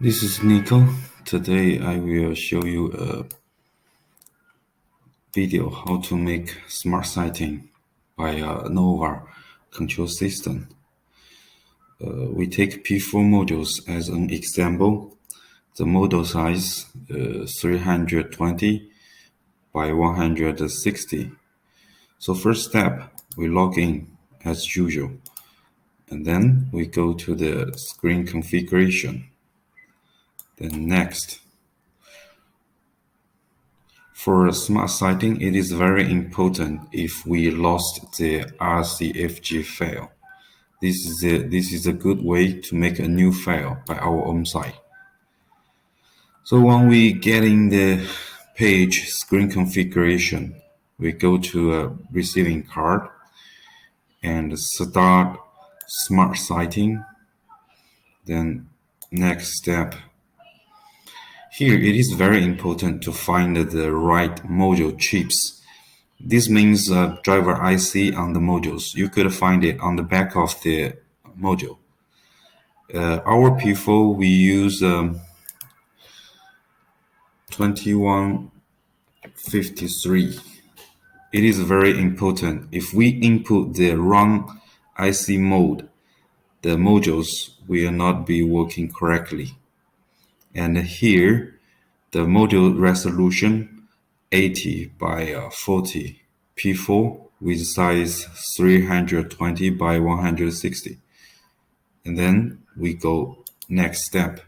This is Nico. Today I will show you a video how to make smart sighting by a Nova control system. We take P4 modules as an example. The model size 320 by 160. So first step, we log in as usual. And then we go to the screen configuration. Then next. For smart sighting, it is very important if we lost the RCFG file. This is a good way to make a new file by our own side. So when we get in the page screen configuration, we go to a receiving card and start smart sighting. Then next step. Here it is very important to find the right module chips. This means driver IC on the modules. You could find it on the back of the module. Our P4 we use 2153. It is very important. If we input the wrong IC mode, the modules will not be working correctly. And here, the module resolution 80 by 40 P4 with size 320 by 160. And then we go next step.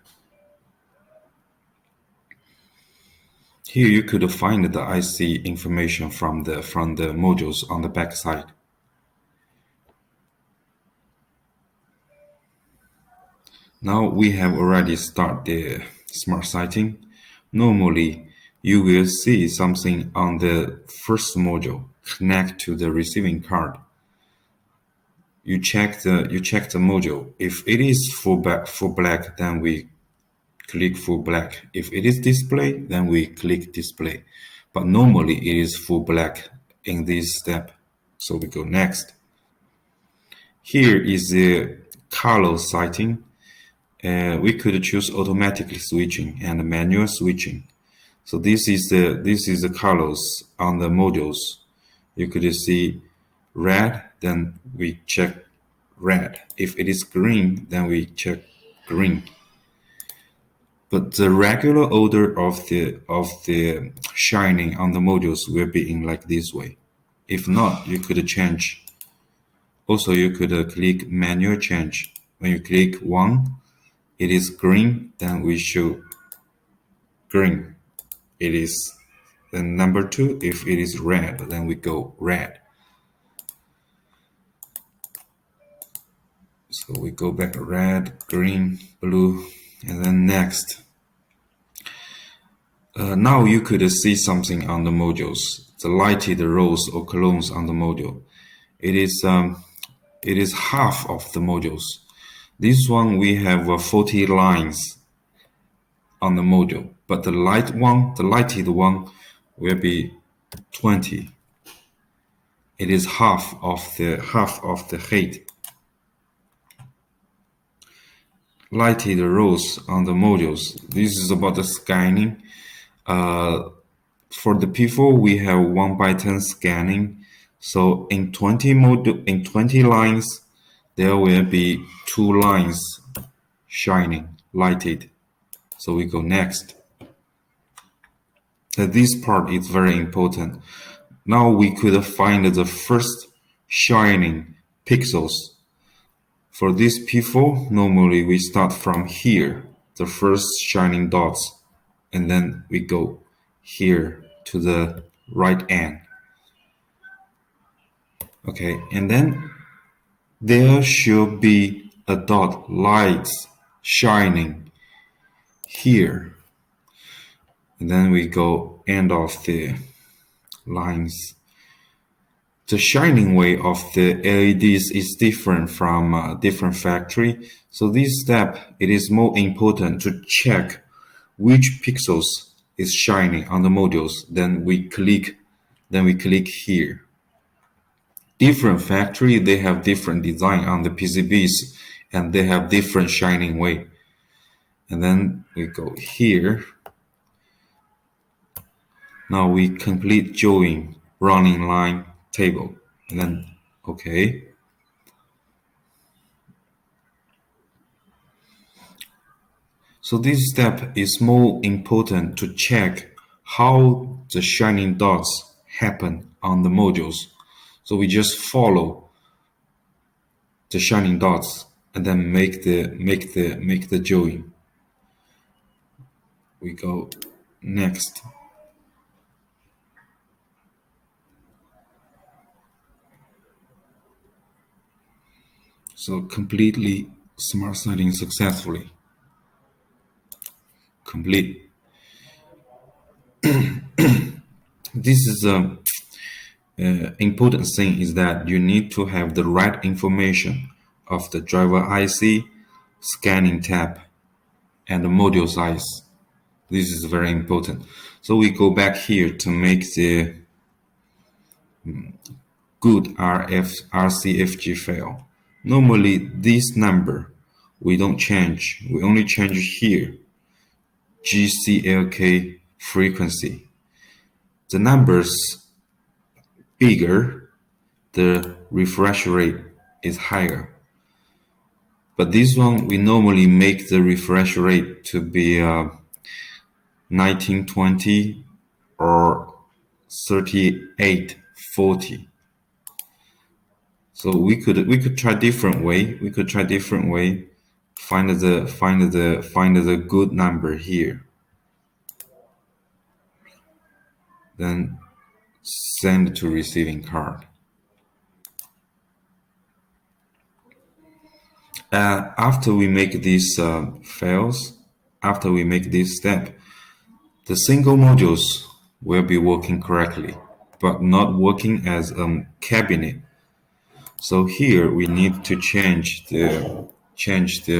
Here you could find the IC information from the modules on the back side. Now we have already started the smart sighting. Normally, you will see something on the first module connect to the receiving card. You check the module. If it is full black, then we click full black. If it is display, then we click display. But normally it is full black in this step. So we go next. Here is the color sighting. We could choose automatically switching and manual switching. So this is the colors on the modules. You could see red, then we check red. If it is green, then we check green. But the regular order of the shining on the modules will be in like this way. If not, you could change. Also, you could click manual change. When you click 1, it is green, then we show green. It is then number 2. If it is red, then we go red. So we go back red, green, blue, and then next. Now you could see something on the modules. The lighted rows or columns on the module. It is half of the modules. This one we have 40 lines on the module, but the lighted one will be 20. It is half of the height. Lighted rows on the modules. This is about the scanning. For the P4 we have 1x10 scanning. So in 20 lines, there will be 2 lines shining, lighted. So we go next. This part is very important. Now we could find the first shining pixels. For this P4, normally we start from here, the first shining dots, and then we go here to the right end. Okay, and then there should be a dot lights shining here. And then we go end of the lines. The shining way of the LEDs is different from different factory. So this step, it is more important to check which pixels is shining on the modules. Then we click here. Different factory, they have different design on the PCBs and they have different shining way. and then we go here. Now we complete join running line table, and then okay. So this step is more important to check how the shining dots happen on the modules. So we just follow the shining dots and then make the join. We go next. So completely smart sighting successfully. Complete. This is a important thing is that you need to have the right information of the driver IC, scanning tab, and the module size. This is very important. So we go back here to make the good RCFG file. Normally this number we don't change. We only change here GCLK frequency. The numbers bigger, the refresh rate is higher. But this one, we normally make the refresh rate to be 1920 or 3840. So we could try different way. We could try different way. Find the good number here. Then send to receiving card. After we make these files, after we make this step, the single modules will be working correctly, but not working as a cabinet. So here we need to change the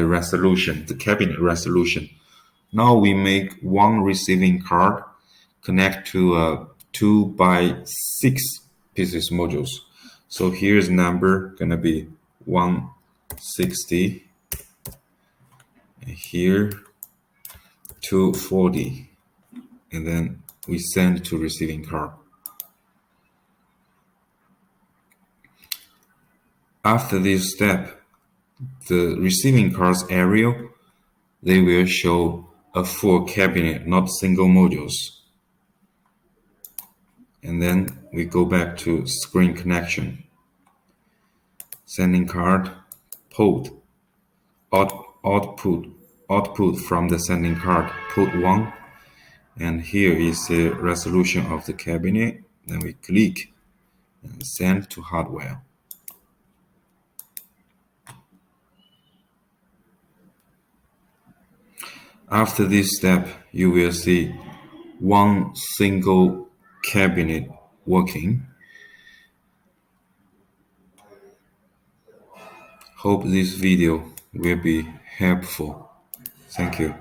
resolution, the cabinet resolution. Now we make one receiving card connect to a 2x6 pieces modules. So here's number gonna be 160, and here 240, and then we send to receiving card. After this step, the receiving card's area, they will show a full cabinet, not single modules. And then we go back to screen connection. Sending card, port, output from the sending card, port 1. And here is the resolution of the cabinet. Then we click and send to hardware. After this step, you will see one single cabinet working. Hope this video will be helpful. Thank you.